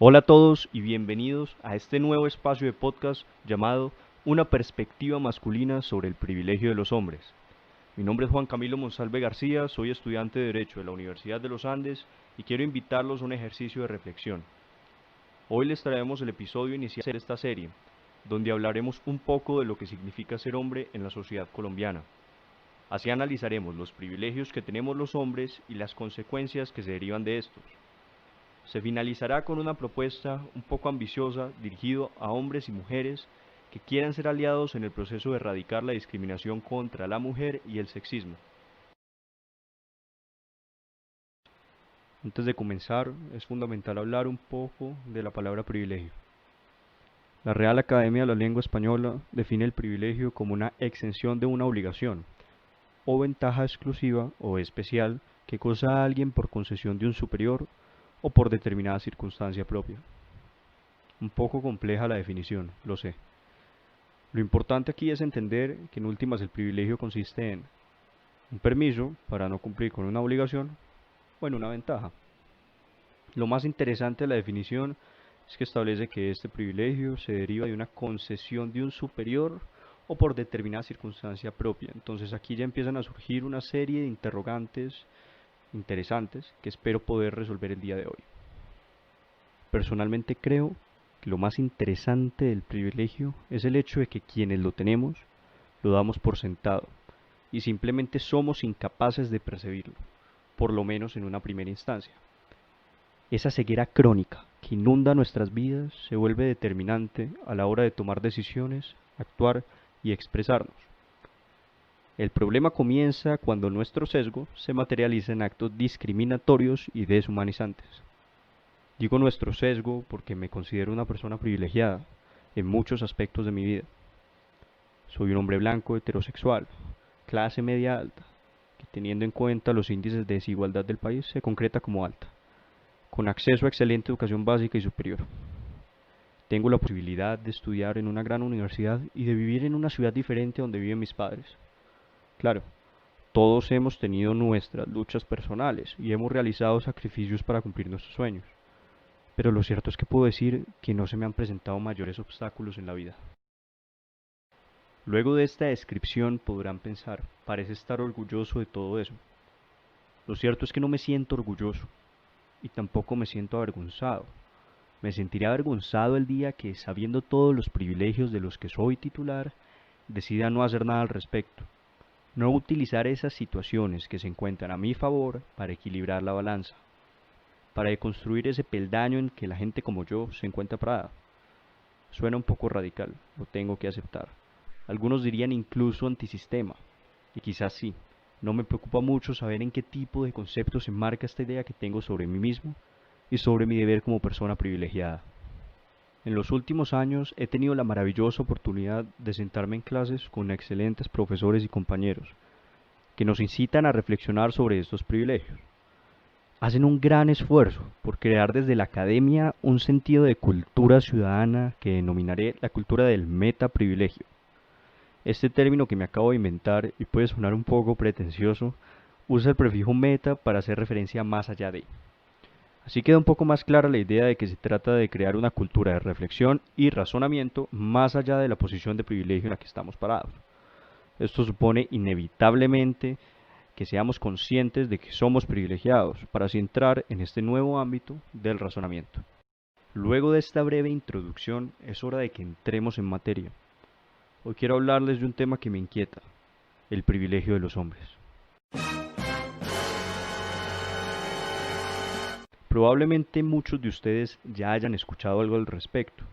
Hola a todos y bienvenidos a este nuevo espacio de podcast llamado Una perspectiva masculina sobre el privilegio de los hombres. Mi nombre es Juan Camilo Monsalve García, soy estudiante de Derecho de la Universidad de los Andes y quiero invitarlos a un ejercicio de reflexión. Hoy les traemos el episodio inicial de esta serie, donde hablaremos un poco de lo que significa ser hombre en la sociedad colombiana. Así analizaremos los privilegios que tenemos los hombres y las consecuencias que se derivan de estos. Se finalizará con una propuesta un poco ambiciosa dirigido a hombres y mujeres que quieran ser aliados en el proceso de erradicar la discriminación contra la mujer y el sexismo. Antes de comenzar, es fundamental hablar un poco de la palabra privilegio. La Real Academia de la Lengua Española define el privilegio como una exención de una obligación o ventaja exclusiva o especial que goza a alguien por concesión de un superior o por determinada circunstancia propia. Un poco compleja la definición, lo sé. Lo importante aquí es entender que en últimas el privilegio consiste en un permiso para no cumplir con una obligación o en una ventaja. Lo más interesante de la definición es que establece que este privilegio se deriva de una concesión de un superior o por determinada circunstancia propia. Entonces aquí ya empiezan a surgir una serie de interrogantes interesantes que espero poder resolver el día de hoy. Personalmente creo que lo más interesante del privilegio es el hecho de que quienes lo tenemos lo damos por sentado y simplemente somos incapaces de percibirlo, por lo menos en una primera instancia. Esa ceguera crónica que inunda nuestras vidas se vuelve determinante a la hora de tomar decisiones, actuar y expresarnos. El problema comienza cuando nuestro sesgo se materializa en actos discriminatorios y deshumanizantes. Digo nuestro sesgo porque me considero una persona privilegiada en muchos aspectos de mi vida. Soy un hombre blanco heterosexual, clase media alta, que teniendo en cuenta los índices de desigualdad del país se concreta como alta, con acceso a excelente educación básica y superior. Tengo la posibilidad de estudiar en una gran universidad y de vivir en una ciudad diferente a donde viven mis padres. Claro, todos hemos tenido nuestras luchas personales y hemos realizado sacrificios para cumplir nuestros sueños. Pero lo cierto es que puedo decir que no se me han presentado mayores obstáculos en la vida. Luego de esta descripción podrán pensar, parece estar orgulloso de todo eso. Lo cierto es que no me siento orgulloso y tampoco me siento avergonzado. Me sentiré avergonzado el día que, sabiendo todos los privilegios de los que soy titular, decida no hacer nada al respecto. No utilizar esas situaciones que se encuentran a mi favor para equilibrar la balanza, para deconstruir ese peldaño en que la gente como yo se encuentra parada. Suena un poco radical, lo tengo que aceptar. Algunos dirían incluso antisistema, y quizás sí. No me preocupa mucho saber en qué tipo de concepto se enmarca esta idea que tengo sobre mí mismo y sobre mi deber como persona privilegiada. En los últimos años he tenido la maravillosa oportunidad de sentarme en clases con excelentes profesores y compañeros, que nos incitan a reflexionar sobre estos privilegios. Hacen un gran esfuerzo por crear desde la academia un sentido de cultura ciudadana que denominaré la cultura del metaprivilegio. Este término que me acabo de inventar y puede sonar un poco pretencioso, usa el prefijo meta para hacer referencia a más allá de. Así queda un poco más clara la idea de que se trata de crear una cultura de reflexión y razonamiento más allá de la posición de privilegio en la que estamos parados. Esto supone inevitablemente que seamos conscientes de que somos privilegiados para así entrar en este nuevo ámbito del razonamiento. Luego de esta breve introducción es hora de que entremos en materia. Hoy quiero hablarles de un tema que me inquieta, el privilegio de los hombres. Probablemente muchos de ustedes ya hayan escuchado algo al respecto.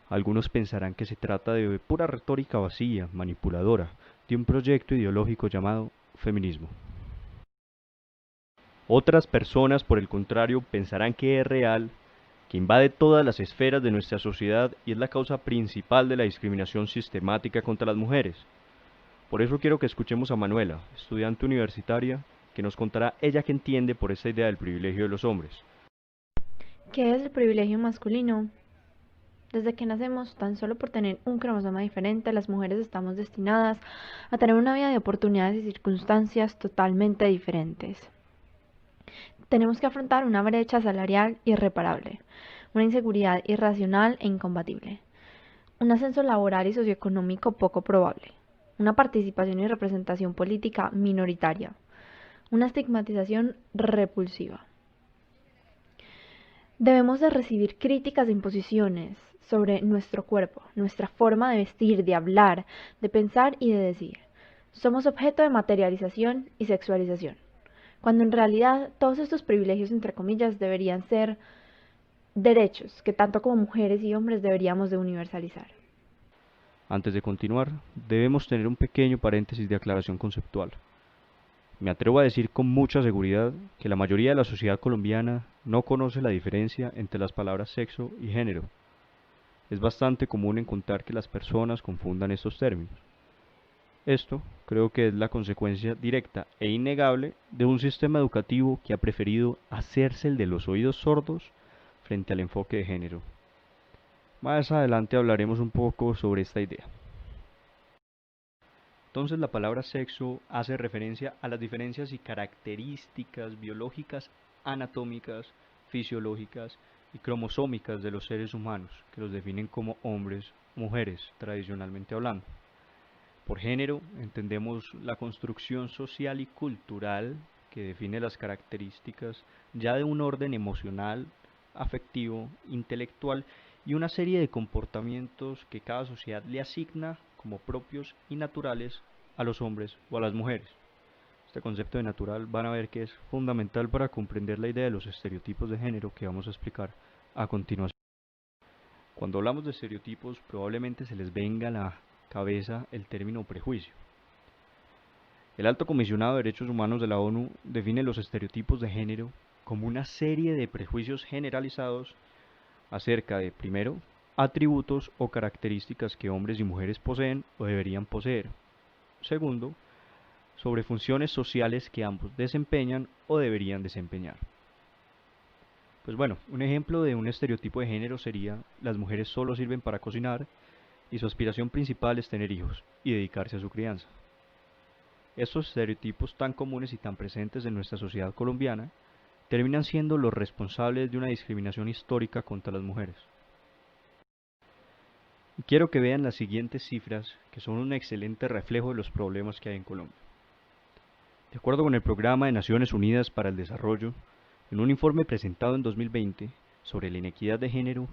Algunos pensarán que se trata de pura retórica vacía, manipuladora, de un proyecto ideológico llamado feminismo. Otras personas, por el contrario, pensarán que es real, que invade todas las esferas de nuestra sociedad y es la causa principal de la discriminación sistemática contra las mujeres. Por eso quiero que escuchemos a Manuela, estudiante universitaria, que nos contará ella qué entiende por esta idea del privilegio de los hombres. ¿Qué es el privilegio masculino? Desde que nacemos, tan solo por tener un cromosoma diferente, las mujeres estamos destinadas a tener una vida de oportunidades y circunstancias totalmente diferentes. Tenemos que afrontar una brecha salarial irreparable, una inseguridad irracional e incombatible, un ascenso laboral y socioeconómico poco probable, una participación y representación política minoritaria, una estigmatización repulsiva. Debemos de recibir críticas de imposiciones sobre nuestro cuerpo, nuestra forma de vestir, de hablar, de pensar y de decir. Somos objeto de materialización y sexualización, cuando en realidad todos estos privilegios, entre comillas, deberían ser derechos que tanto como mujeres y hombres deberíamos de universalizar. Antes de continuar, debemos tener un pequeño paréntesis de aclaración conceptual. Me atrevo a decir con mucha seguridad que la mayoría de la sociedad colombiana no conoce la diferencia entre las palabras sexo y género. Es bastante común encontrar que las personas confundan estos términos. Esto creo que es la consecuencia directa e innegable de un sistema educativo que ha preferido hacerse el de los oídos sordos frente al enfoque de género. Más adelante hablaremos un poco sobre esta idea. Entonces la palabra sexo hace referencia a las diferencias y características biológicas, anatómicas, fisiológicas y cromosómicas de los seres humanos, que los definen como hombres o mujeres, tradicionalmente hablando. Por género entendemos la construcción social y cultural que define las características ya de un orden emocional, afectivo, intelectual y una serie de comportamientos que cada sociedad le asigna como propios y naturales a los hombres o a las mujeres. Este concepto de natural van a ver que es fundamental para comprender la idea de los estereotipos de género que vamos a explicar a continuación. Cuando hablamos de estereotipos probablemente se les venga a la cabeza el término prejuicio. El Alto Comisionado de Derechos Humanos de la ONU define los estereotipos de género como una serie de prejuicios generalizados acerca de, primero, atributos o características que hombres y mujeres poseen o deberían poseer. Segundo, sobre funciones sociales que ambos desempeñan o deberían desempeñar. Pues bueno, un ejemplo de un estereotipo de género sería: las mujeres solo sirven para cocinar y su aspiración principal es tener hijos y dedicarse a su crianza. Estos estereotipos tan comunes y tan presentes en nuestra sociedad colombiana terminan siendo los responsables de una discriminación histórica contra las mujeres. Y quiero que vean las siguientes cifras, que son un excelente reflejo de los problemas que hay en Colombia. De acuerdo con el Programa de Naciones Unidas para el Desarrollo, en un informe presentado en 2020 sobre la inequidad de género,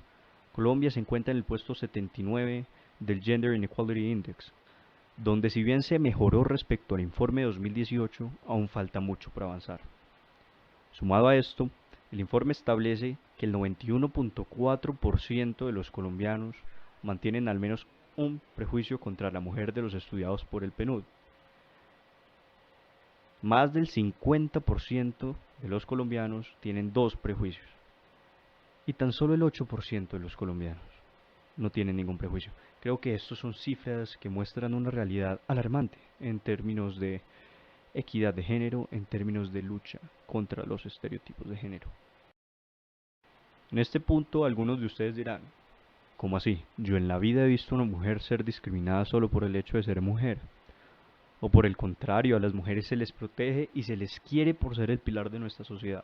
Colombia se encuentra en el puesto 79 del Gender Inequality Index, donde si bien se mejoró respecto al informe de 2018, aún falta mucho por avanzar. Sumado a esto, el informe establece que el 91.4% de los colombianos mantienen al menos un prejuicio contra la mujer de los estudiados por el PNUD. Más del 50% de los colombianos tienen dos prejuicios y tan solo el 8% de los colombianos no tienen ningún prejuicio. Creo que estas son cifras que muestran una realidad alarmante en términos de equidad de género, en términos de lucha contra los estereotipos de género. En este punto algunos de ustedes dirán: ¿cómo así? Yo en la vida he visto a una mujer ser discriminada solo por el hecho de ser mujer. O por el contrario, a las mujeres se les protege y se les quiere por ser el pilar de nuestra sociedad.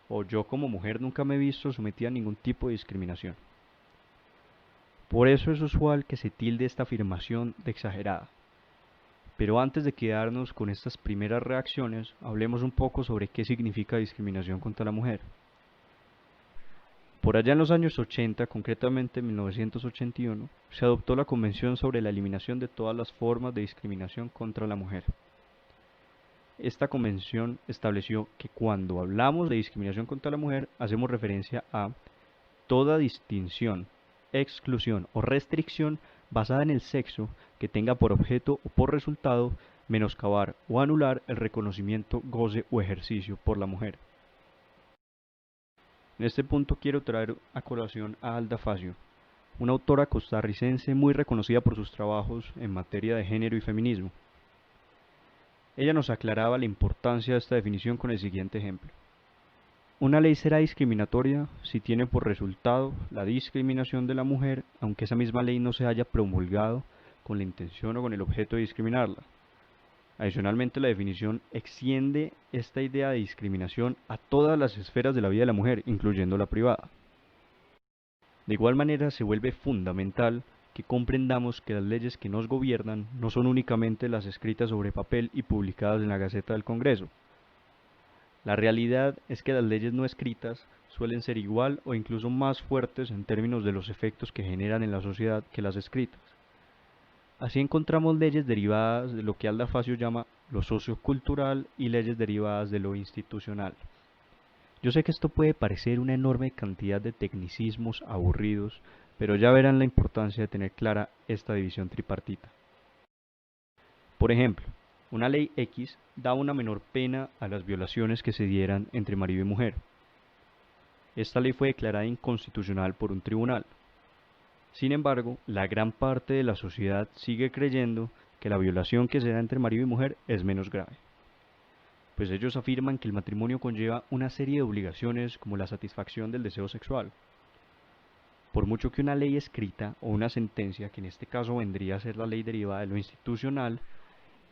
O yo como mujer nunca me he visto sometida a ningún tipo de discriminación. Por eso es usual que se tilde esta afirmación de exagerada. Pero antes de quedarnos con estas primeras reacciones, hablemos un poco sobre qué significa discriminación contra la mujer. Por allá en los años 80, concretamente en 1981, se adoptó la Convención sobre la Eliminación de todas las formas de discriminación contra la mujer. Esta convención estableció que cuando hablamos de discriminación contra la mujer, hacemos referencia a toda distinción, exclusión o restricción basada en el sexo que tenga por objeto o por resultado menoscabar o anular el reconocimiento, goce o ejercicio por la mujer. En este punto quiero traer a colación a Alda Facio, una autora costarricense muy reconocida por sus trabajos en materia de género y feminismo. Ella nos aclaraba la importancia de esta definición con el siguiente ejemplo. Una ley será discriminatoria si tiene por resultado la discriminación de la mujer, aunque esa misma ley no se haya promulgado con la intención o con el objeto de discriminarla. Adicionalmente, la definición extiende esta idea de discriminación a todas las esferas de la vida de la mujer, incluyendo la privada. De igual manera, se vuelve fundamental que comprendamos que las leyes que nos gobiernan no son únicamente las escritas sobre papel y publicadas en la Gaceta del Congreso. La realidad es que las leyes no escritas suelen ser igual o incluso más fuertes en términos de los efectos que generan en la sociedad que las escritas. Así encontramos leyes derivadas de lo que Alda Facio llama lo sociocultural y leyes derivadas de lo institucional. Yo sé que esto puede parecer una enorme cantidad de tecnicismos aburridos, pero ya verán la importancia de tener clara esta división tripartita. Por ejemplo, una ley X da una menor pena a las violaciones que se dieran entre marido y mujer. Esta ley fue declarada inconstitucional por un tribunal. Sin embargo, la gran parte de la sociedad sigue creyendo que la violación que se da entre marido y mujer es menos grave, pues ellos afirman que el matrimonio conlleva una serie de obligaciones como la satisfacción del deseo sexual. Por mucho que una ley escrita o una sentencia, que en este caso vendría a ser la ley derivada de lo institucional,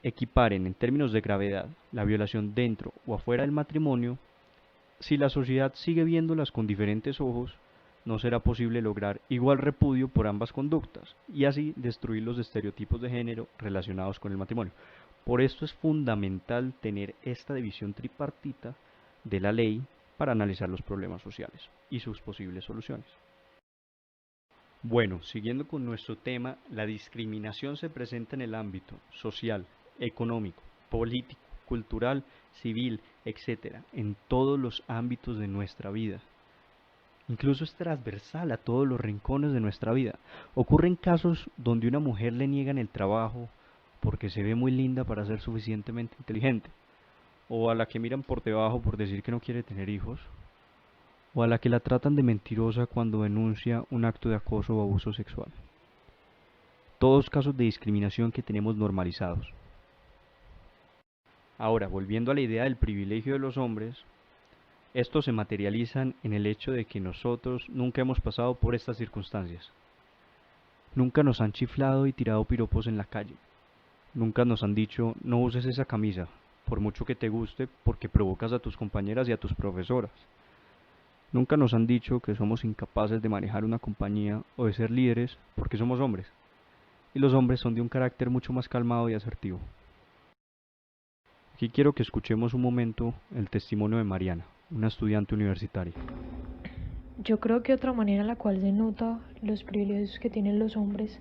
equiparen en términos de gravedad la violación dentro o afuera del matrimonio, si la sociedad sigue viéndolas con diferentes ojos, no será posible lograr igual repudio por ambas conductas y así destruir los estereotipos de género relacionados con el matrimonio. Por esto es fundamental tener esta división tripartita de la ley para analizar los problemas sociales y sus posibles soluciones. Bueno, siguiendo con nuestro tema, la discriminación se presenta en el ámbito social, económico, político, cultural, civil, etc., en todos los ámbitos de nuestra vida. Incluso es transversal a todos los rincones de nuestra vida. Ocurren casos donde una mujer le niegan el trabajo porque se ve muy linda para ser suficientemente inteligente, o a la que miran por debajo por decir que no quiere tener hijos, o a la que la tratan de mentirosa cuando denuncia un acto de acoso o abuso sexual. Todos casos de discriminación que tenemos normalizados. Ahora, volviendo a la idea del privilegio de los hombres, estos se materializan en el hecho de que nosotros nunca hemos pasado por estas circunstancias. Nunca nos han chiflado y tirado piropos en la calle. Nunca nos han dicho, no uses esa camisa, por mucho que te guste, porque provocas a tus compañeras y a tus profesoras. Nunca nos han dicho que somos incapaces de manejar una compañía o de ser líderes porque somos hombres. Y los hombres son de un carácter mucho más calmado y asertivo. Aquí quiero que escuchemos un momento el testimonio de Mariana, una estudiante universitaria. Yo creo que otra manera en la cual se nota los privilegios que tienen los hombres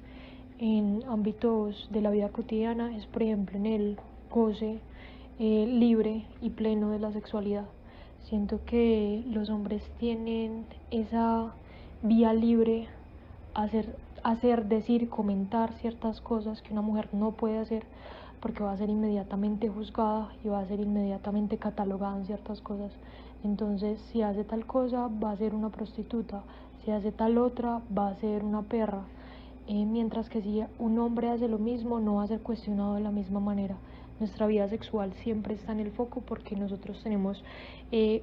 en ámbitos de la vida cotidiana es, por ejemplo, en el goce libre y pleno de la sexualidad. Siento que los hombres tienen esa vía libre a hacer, decir, comentar ciertas cosas que una mujer no puede hacer, porque va a ser inmediatamente juzgada y va a ser inmediatamente catalogada en ciertas cosas. Entonces, si hace tal cosa, va a ser una prostituta, si hace tal otra, va a ser una perra. Mientras que si un hombre hace lo mismo, no va a ser cuestionado de la misma manera. Nuestra vida sexual siempre está en el foco porque nosotros tenemos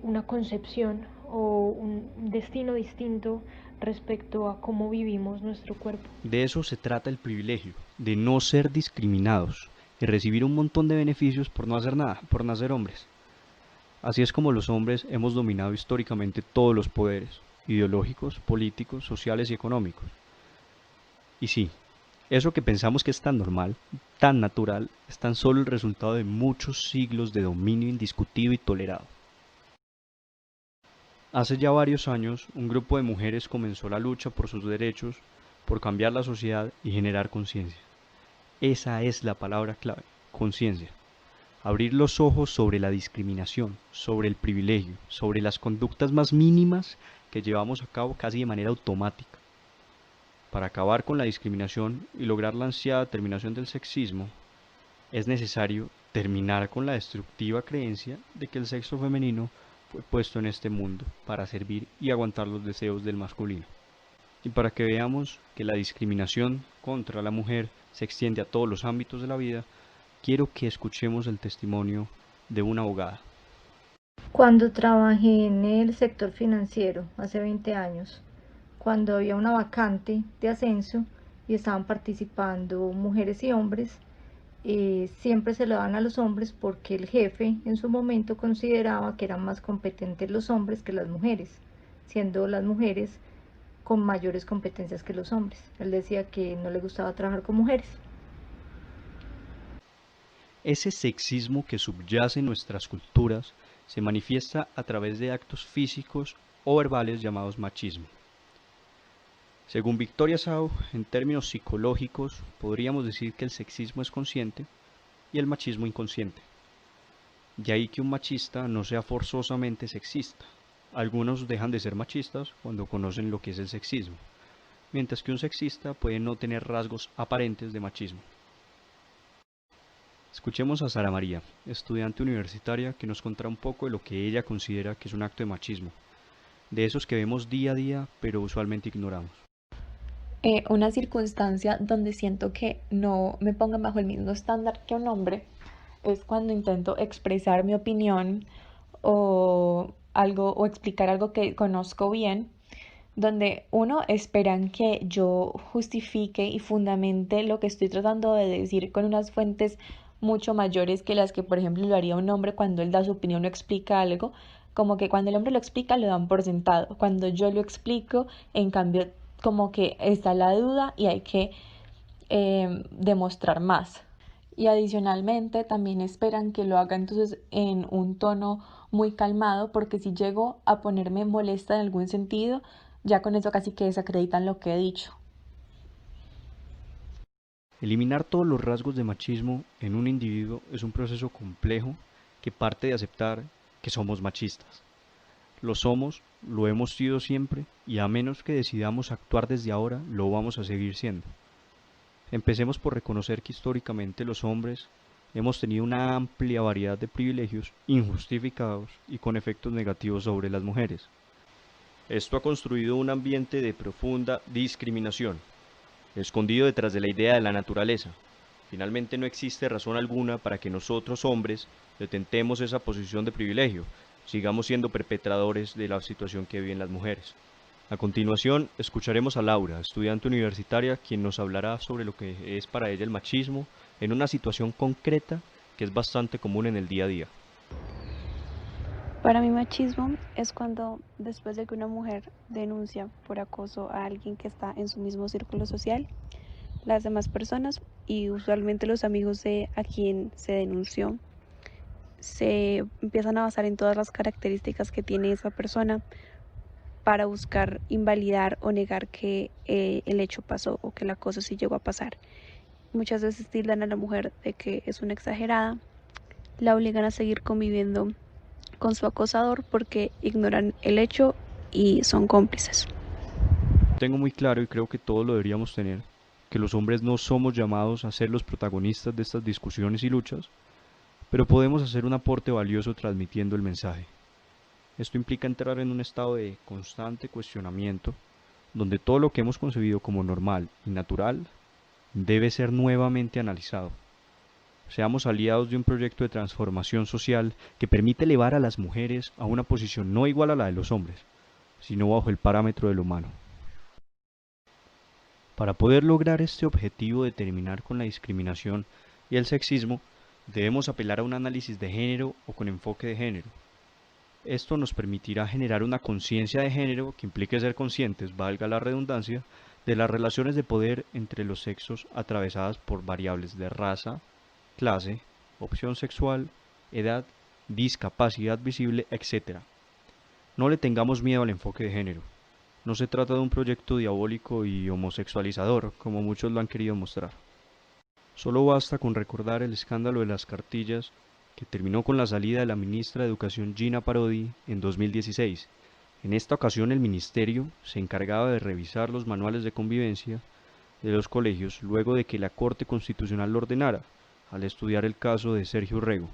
una concepción o un destino distinto respecto a cómo vivimos nuestro cuerpo. De eso se trata el privilegio, de no ser discriminados y recibir un montón de beneficios por no hacer nada, por nacer hombres. Así es como los hombres hemos dominado históricamente todos los poderes, ideológicos, políticos, sociales y económicos. Y sí, eso que pensamos que es tan normal, tan natural, es tan solo el resultado de muchos siglos de dominio indiscutido y tolerado. Hace ya varios años, un grupo de mujeres comenzó la lucha por sus derechos, por cambiar la sociedad y generar conciencia. Esa es la palabra clave, conciencia. Abrir los ojos sobre la discriminación, sobre el privilegio, sobre las conductas más mínimas que llevamos a cabo casi de manera automática. Para acabar con la discriminación y lograr la ansiada terminación del sexismo, es necesario terminar con la destructiva creencia de que el sexo femenino fue puesto en este mundo para servir y aguantar los deseos del masculino. Y para que veamos que la discriminación contra la mujer se extiende a todos los ámbitos de la vida, quiero que escuchemos el testimonio de una abogada. Cuando trabajé en el sector financiero hace 20 años, cuando había una vacante de ascenso y estaban participando mujeres y hombres, siempre se lo daban a los hombres porque el jefe en su momento consideraba que eran más competentes los hombres que las mujeres, siendo las mujeres con mayores competencias que los hombres. Él decía que no le gustaba trabajar con mujeres. Ese sexismo que subyace en nuestras culturas se manifiesta a través de actos físicos o verbales llamados machismo. Según Victoria Sau, en términos psicológicos, podríamos decir que el sexismo es consciente y el machismo inconsciente. De ahí que un machista no sea forzosamente sexista. Algunos dejan de ser machistas cuando conocen lo que es el sexismo, mientras que un sexista puede no tener rasgos aparentes de machismo. Escuchemos a Sara María, estudiante universitaria, que nos contará un poco de lo que ella considera que es un acto de machismo, de esos que vemos día a día pero usualmente ignoramos. Una circunstancia donde siento que no me pongan bajo el mismo estándar que un hombre es cuando intento expresar mi opinión o algo o explicar algo que conozco bien, donde uno esperan que yo justifique y fundamente lo que estoy tratando de decir con unas fuentes mucho mayores que las que, por ejemplo, lo haría un hombre cuando él da su opinión o explica algo, como que cuando el hombre lo explica lo dan por sentado, cuando yo lo explico, en cambio, como que está la duda y hay que demostrar más. Y adicionalmente también esperan que lo haga entonces en un tono muy calmado, porque si llego a ponerme molesta en algún sentido, ya con eso casi que desacreditan lo que he dicho. Eliminar todos los rasgos de machismo en un individuo es un proceso complejo que parte de aceptar que somos machistas. Lo somos, lo hemos sido siempre y a menos que decidamos actuar desde ahora, lo vamos a seguir siendo. Empecemos por reconocer que históricamente los hombres hemos tenido una amplia variedad de privilegios injustificados y con efectos negativos sobre las mujeres. Esto ha construido un ambiente de profunda discriminación, escondido detrás de la idea de la naturaleza. Finalmente no existe razón alguna para que nosotros hombres detentemos esa posición de privilegio, sigamos siendo perpetradores de la situación que viven las mujeres. A continuación, escucharemos a Laura, estudiante universitaria, quien nos hablará sobre lo que es para ella el machismo en una situación concreta que es bastante común en el día a día. Para mí machismo es cuando después de que una mujer denuncia por acoso a alguien que está en su mismo círculo social, las demás personas y usualmente los amigos de a quien se denunció se empiezan a basar en todas las características que tiene esa persona para buscar invalidar o negar que el hecho pasó o que el acoso sí llegó a pasar. Muchas veces tildan a la mujer de que es una exagerada, la obligan a seguir conviviendo con su acosador porque ignoran el hecho y son cómplices. Tengo muy claro, y creo que todos lo deberíamos tener, que los hombres no somos llamados a ser los protagonistas de estas discusiones y luchas, pero podemos hacer un aporte valioso transmitiendo el mensaje. Esto implica entrar en un estado de constante cuestionamiento, donde todo lo que hemos concebido como normal y natural debe ser nuevamente analizado. Seamos aliados de un proyecto de transformación social que permite elevar a las mujeres a una posición no igual a la de los hombres, sino bajo el parámetro de lo humano. Para poder lograr este objetivo de terminar con la discriminación y el sexismo, debemos apelar a un análisis de género o con enfoque de género. Esto nos permitirá generar una conciencia de género que implique ser conscientes, valga la redundancia, de las relaciones de poder entre los sexos atravesadas por variables de raza, clase, opción sexual, edad, discapacidad visible, etc. No le tengamos miedo al enfoque de género. No se trata de un proyecto diabólico y homosexualizador, como muchos lo han querido mostrar. Solo basta con recordar el escándalo de las cartillas que terminó con la salida de la ministra de Educación Gina Parodi en 2016. En esta ocasión el ministerio se encargaba de revisar los manuales de convivencia de los colegios luego de que la Corte Constitucional lo ordenara, al estudiar el caso de Sergio Rego,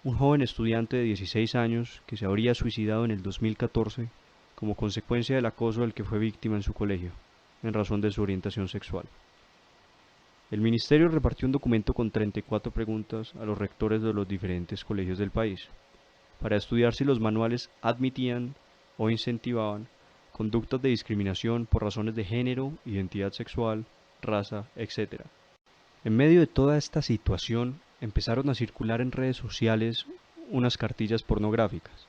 un joven estudiante de 16 años que se habría suicidado en el 2014 como consecuencia del acoso del que fue víctima en su colegio, en razón de su orientación sexual. El ministerio repartió un documento con 34 preguntas a los rectores de los diferentes colegios del país, para estudiar si los manuales admitían o incentivaban conductas de discriminación por razones de género, identidad sexual, raza, etc. En medio de toda esta situación, empezaron a circular en redes sociales unas cartillas pornográficas,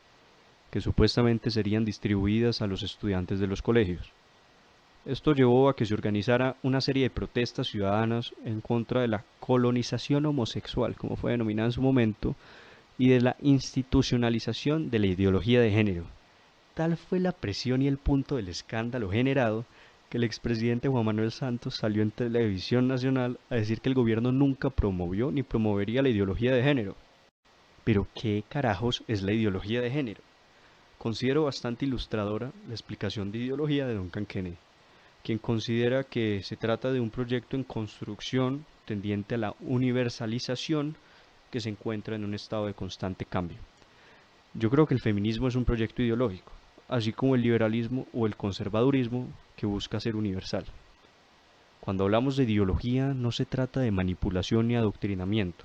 que supuestamente serían distribuidas a los estudiantes de los colegios. Esto llevó a que se organizara una serie de protestas ciudadanas en contra de la colonización homosexual, como fue denominada en su momento, y de la institucionalización de la ideología de género. Tal fue la presión y el punto del escándalo generado que el expresidente Juan Manuel Santos salió en televisión nacional a decir que el gobierno nunca promovió ni promovería la ideología de género. Pero ¿qué carajos es la ideología de género? Considero bastante ilustradora la explicación de ideología de Duncan Kennedy, quien considera que se trata de un proyecto en construcción tendiente a la universalización que se encuentra en un estado de constante cambio. Yo creo que el feminismo es un proyecto ideológico, así como el liberalismo o el conservadurismo que busca ser universal. Cuando hablamos de ideología no se trata de manipulación ni adoctrinamiento.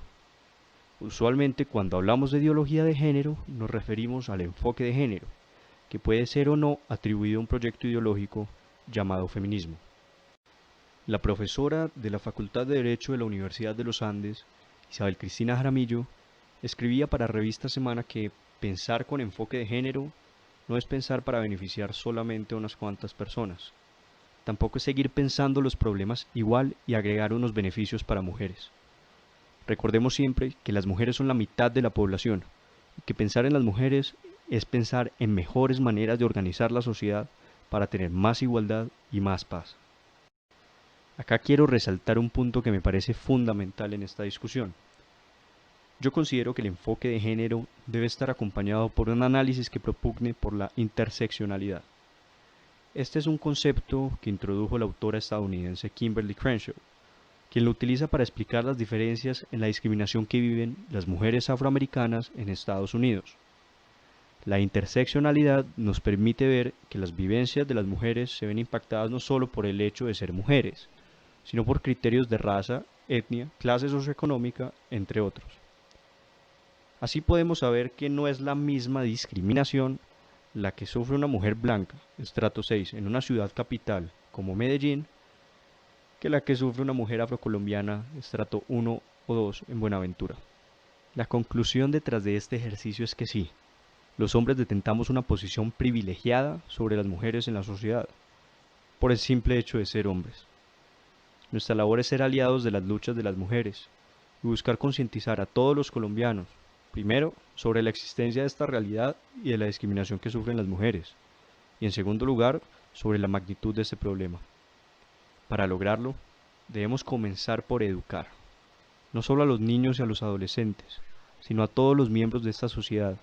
Usualmente cuando hablamos de ideología de género nos referimos al enfoque de género, que puede ser o no atribuido a un proyecto ideológico llamado feminismo. La profesora de la Facultad de Derecho de la Universidad de los Andes, Isabel Cristina Jaramillo, escribía para Revista Semana que pensar con enfoque de género no es pensar para beneficiar solamente a unas cuantas personas. Tampoco es seguir pensando los problemas igual y agregar unos beneficios para mujeres. Recordemos siempre que las mujeres son la mitad de la población y que pensar en las mujeres es pensar en mejores maneras de organizar la sociedad para tener más igualdad y más paz. Acá quiero resaltar un punto que me parece fundamental en esta discusión. Yo considero que el enfoque de género debe estar acompañado por un análisis que propugne por la interseccionalidad. Este es un concepto que introdujo la autora estadounidense Kimberly Crenshaw, quien lo utiliza para explicar las diferencias en la discriminación que viven las mujeres afroamericanas en Estados Unidos. La interseccionalidad nos permite ver que las vivencias de las mujeres se ven impactadas no solo por el hecho de ser mujeres, sino por criterios de raza, etnia, clase socioeconómica, entre otros. Así podemos saber que no es la misma discriminación la que sufre una mujer blanca, estrato 6, en una ciudad capital como Medellín, que la que sufre una mujer afrocolombiana, estrato 1 o 2, en Buenaventura. La conclusión detrás de este ejercicio es que sí, los hombres detentamos una posición privilegiada sobre las mujeres en la sociedad, por el simple hecho de ser hombres. Nuestra labor es ser aliados de las luchas de las mujeres y buscar concientizar a todos los colombianos, primero, sobre la existencia de esta realidad y de la discriminación que sufren las mujeres, y en segundo lugar, sobre la magnitud de este problema. Para lograrlo, debemos comenzar por educar, no solo a los niños y a los adolescentes, sino a todos los miembros de esta sociedad,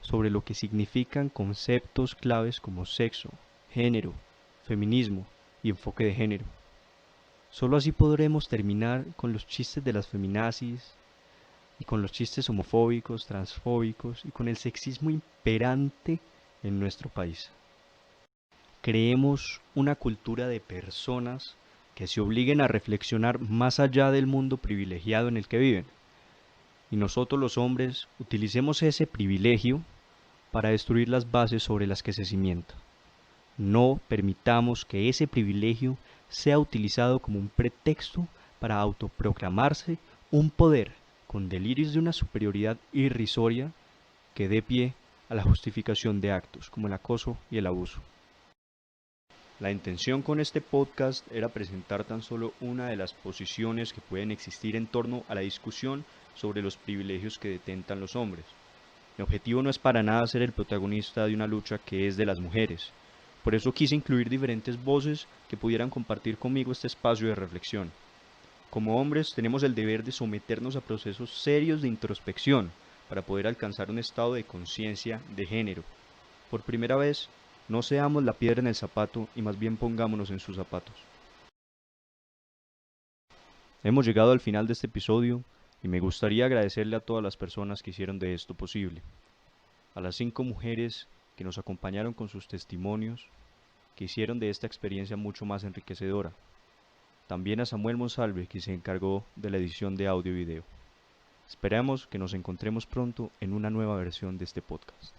sobre lo que significan conceptos claves como sexo, género, feminismo y enfoque de género. Solo así podremos terminar con los chistes de las feminazis y con los chistes homofóbicos, transfóbicos y con el sexismo imperante en nuestro país. Creemos una cultura de personas que se obliguen a reflexionar más allá del mundo privilegiado en el que viven. Y nosotros los hombres utilicemos ese privilegio para destruir las bases sobre las que se cimienta. No permitamos que ese privilegio sea utilizado como un pretexto para autoproclamarse un poder con delirios de una superioridad irrisoria que dé pie a la justificación de actos como el acoso y el abuso. La intención con este podcast era presentar tan solo una de las posiciones que pueden existir en torno a la discusión sobre los privilegios que detentan los hombres. Mi objetivo no es para nada ser el protagonista de una lucha que es de las mujeres. Por eso quise incluir diferentes voces que pudieran compartir conmigo este espacio de reflexión. Como hombres tenemos el deber de someternos a procesos serios de introspección para poder alcanzar un estado de conciencia de género. Por primera vez, no seamos la piedra en el zapato y más bien pongámonos en sus zapatos. Hemos llegado al final de este episodio y me gustaría agradecerle a todas las personas que hicieron de esto posible. A las 5 mujeres que nos acompañaron con sus testimonios, que hicieron de esta experiencia mucho más enriquecedora. También a Samuel Monsalve, que se encargó de la edición de audio y video. Esperamos que nos encontremos pronto en una nueva versión de este podcast.